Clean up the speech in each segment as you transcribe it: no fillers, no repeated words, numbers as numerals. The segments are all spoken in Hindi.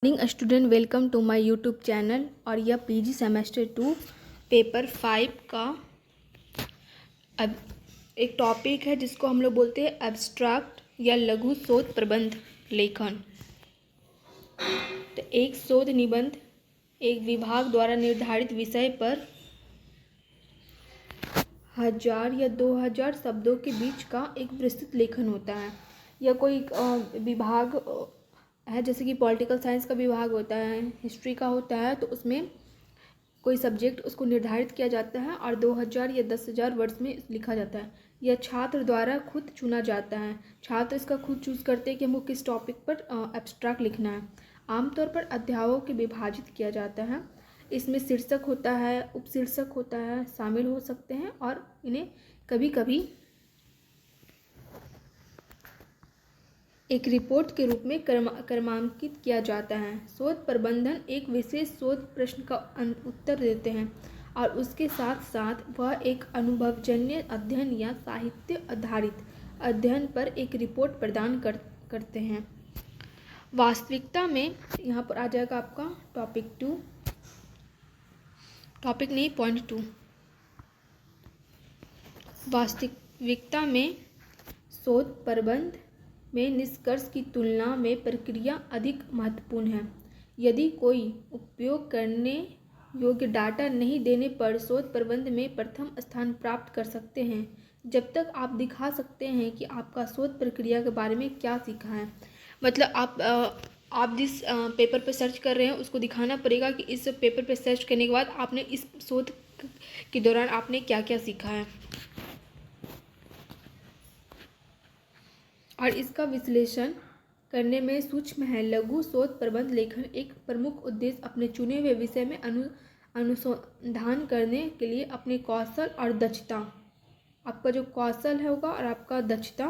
Morning student, welcome to my YouTube channel. और यह पीजी सेमेस्टर 2 पेपर 5 का अब एक टॉपिक है जिसको हम लोग बोलते हैं एब्स्ट्रैक्ट या लघु शोध प्रबंध लेखन। तो एक शोध निबंध एक विभाग द्वारा निर्धारित विषय पर 1000 या 2000 शब्दों के बीच का एक विस्तृत लेखन होता है। यह कोई विभाग है, जैसे कि पॉलिटिकल साइंस का विभाग होता है, हिस्ट्री का होता है, तो उसमें कोई सब्जेक्ट उसको निर्धारित किया जाता है और 2000 या 10,000 वर्ड्स में लिखा जाता है। यह छात्र द्वारा खुद चुना जाता है। छात्र इसका खुद चूज करते हैं कि हमको किस टॉपिक पर एब्स्ट्रैक्ट लिखना है। आमतौर पर अध्यायों के विभाजित किया जाता है। इसमें शीर्षक होता है, उपशीर्षक होता है, शामिल हो सकते हैं और इन्हें कभी कभी एक रिपोर्ट के रूप में क्रमांकित किया जाता है। शोध प्रबंधन एक विशेष शोध प्रश्न का उत्तर देते हैं और उसके साथ साथ वह एक अनुभवजन्य अध्ययन या साहित्य आधारित अध्ययन पर एक रिपोर्ट प्रदान करते हैं। वास्तविकता में यहाँ पर आ जाएगा आपका पॉइंट 2। वास्तविकता में शोध प्रबंध में निष्कर्ष की तुलना में प्रक्रिया अधिक महत्वपूर्ण है। यदि कोई उपयोग करने योग्य डाटा नहीं देने पर शोध प्रबंध में प्रथम स्थान प्राप्त कर सकते हैं, जब तक आप दिखा सकते हैं कि आपका शोध प्रक्रिया के बारे में क्या सीखा है। मतलब आप जिस पेपर पर सर्च कर रहे हैं उसको दिखाना पड़ेगा कि इस पेपर पर सर्च करने के बाद आपने इस शोध के दौरान आपने क्या क्या सीखा है और इसका विश्लेषण करने में सूक्ष्म है। लघु शोध प्रबंध लेखन एक प्रमुख उद्देश्य अपने चुने हुए विषय में अनुसंधान करने के लिए अपने कौशल और दक्षता, आपका जो कौशल है होगा और आपका दक्षता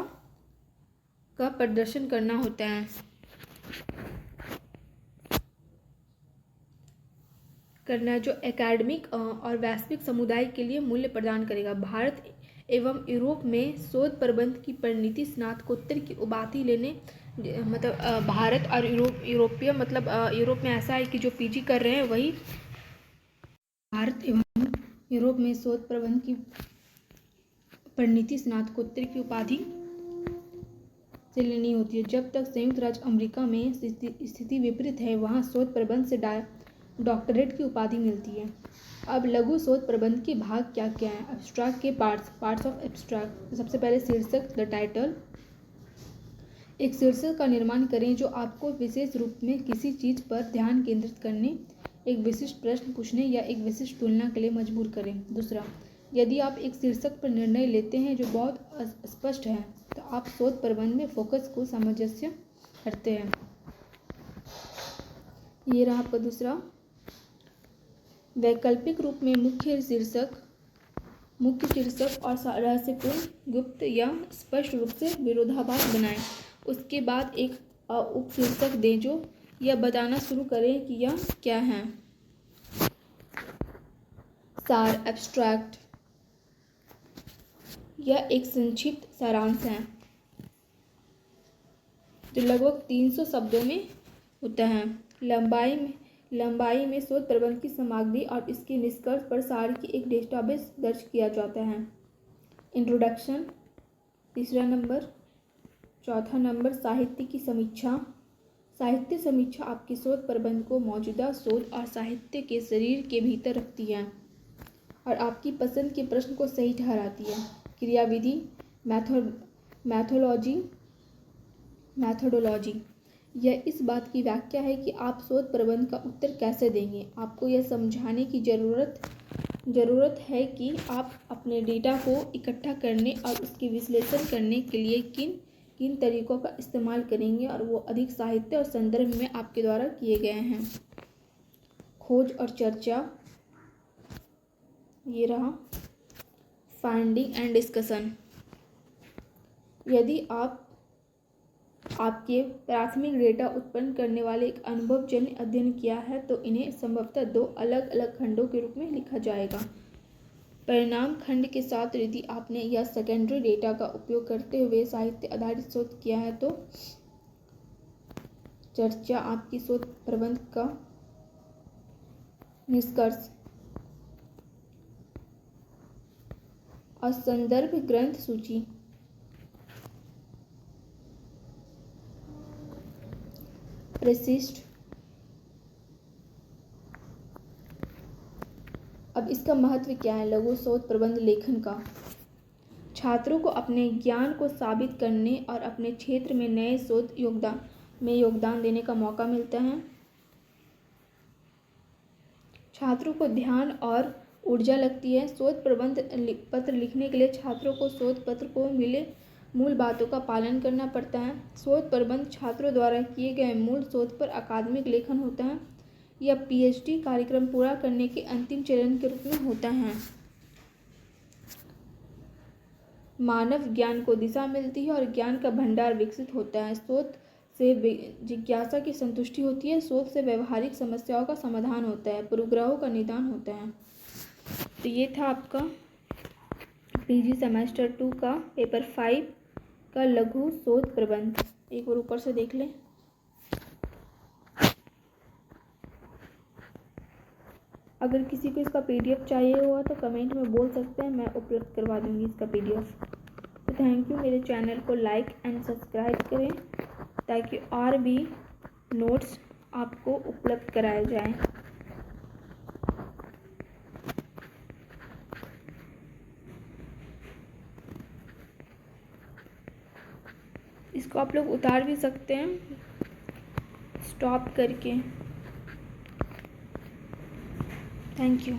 का प्रदर्शन करना होता है। जो एकेडमिक और वैश्विक समुदाय के लिए मूल्य प्रदान करेगा। भारत एवं यूरोप में शोध प्रबंध की परिणति स्नातकोत्तर की उपाधि लेने, मतलब भारत और यूरोपीय, मतलब यूरोप में ऐसा है कि जो पीजी कर रहे हैं वही भारत एवं यूरोप में शोध प्रबंध की परिणति स्नातकोत्तर की उपाधि से लेनी होती है। जब तक संयुक्त राज्य अमेरिका में स्थिति विपरीत है, वहाँ शोध प्रबंध से डॉक्टरेट की उपाधि मिलती है। अब लघु शोध प्रबंध के भाग क्या क्या हैं। एब्स्ट्रैक्ट के पार्ट्स ऑफ एब्स्ट्रैक्ट। सबसे पहले शीर्षक, द टाइटल। एक शीर्षक का निर्माण करें जो आपको विशेष रूप में किसी चीज़ पर ध्यान केंद्रित करने, एक विशिष्ट प्रश्न पूछने या एक विशिष्ट तुलना के लिए मजबूर करें। दूसरा, यदि आप एक शीर्षक पर निर्णय लेते हैं जो बहुत स्पष्ट है, तो आप शोध प्रबंध में फोकस को सामंजस्य करते हैं। ये रहा आपका दूसरा। वैकल्पिक रूप में मुख्य शीर्षक और रहस्यपूर्ण, गुप्त या स्पष्ट रूप से विरोधाभास बनाएं। उसके बाद एक उपशीर्षक दें जो यह बताना शुरू करें कि यह क्या है। सार, एब्स्ट्रैक्ट, यह एक संक्षिप्त सारांश है जो लगभग 300 शब्दों में होता है। लंबाई में शोध प्रबंध की सामग्री और इसके निष्कर्ष पर सार की एक डेटाबेस दर्ज किया जाता है। इंट्रोडक्शन, तीसरा नंबर। चौथा नंबर, साहित्य की समीक्षा। साहित्य समीक्षा आपके शोध प्रबंध को मौजूदा शोध और साहित्य के शरीर के भीतर रखती है और आपकी पसंद के प्रश्न को सही ठहराती है। क्रियाविधि, मैथोडोलॉजी, यह इस बात की व्याख्या है कि आप शोध प्रबंध का उत्तर कैसे देंगे। आपको यह समझाने की ज़रूरत है कि आप अपने डेटा को इकट्ठा करने और उसके विश्लेषण करने के लिए किन तरीकों का इस्तेमाल करेंगे और वो अधिक साहित्य और संदर्भ में आपके द्वारा किए गए हैं। खोज और चर्चा, ये रहा। फाइंडिंग एंड डिस्कशन, यदि आपके प्राथमिक डेटा उत्पन्न करने वाले एक अनुभवजन्य अध्ययन किया है तो इन्हें संभवतः 2 अलग अलग खंडों के रूप में लिखा जाएगा। परिणाम खंड के साथ यदि आपने यह सेकेंडरी डेटा का उपयोग करते हुए साहित्य आधारित शोध किया है तो चर्चा आपकी शोध प्रबंध का निष्कर्ष और संदर्भ ग्रंथ सूची। प्रशिष्ट। अब इसका महत्व क्या है लघु शोध प्रबंध लेखन का। छात्रों को अपने ज्ञान को साबित करने और अपने क्षेत्र में नए शोध योगदान देने का मौका मिलता है। छात्रों को ध्यान और ऊर्जा लगती है। शोध प्रबंध पत्र लिखने के लिए छात्रों को शोध पत्र को मिले मूल बातों का पालन करना पड़ता है। शोध प्रबंध छात्रों द्वारा किए गए मूल शोध पर अकादमिक लेखन होता है। यह पीएचडी कार्यक्रम पूरा करने के अंतिम चरण के रूप में होता है। मानव ज्ञान को दिशा मिलती है और ज्ञान का भंडार विकसित होता है। शोध से जिज्ञासा की संतुष्टि होती है। शोध से व्यवहारिक समस्याओं का समाधान होता है, पूर्वग्रहों का निदान होता है। तो ये था आपका पीजी सेमेस्टर 2 का पेपर 5 का लघु शोध प्रबंध। एक बार ऊपर से देख लें। अगर किसी को इसका पीडीएफ चाहिए हुआ तो कमेंट में बोल सकते हैं, मैं उपलब्ध करवा दूंगी इसका पीडीएफ। तो थैंक यू। मेरे चैनल को लाइक एंड सब्सक्राइब करें ताकि और भी नोट्स आपको उपलब्ध कराए जाएं। इसको आप लोग उतार भी सकते हैं स्टॉप करके। Thank you.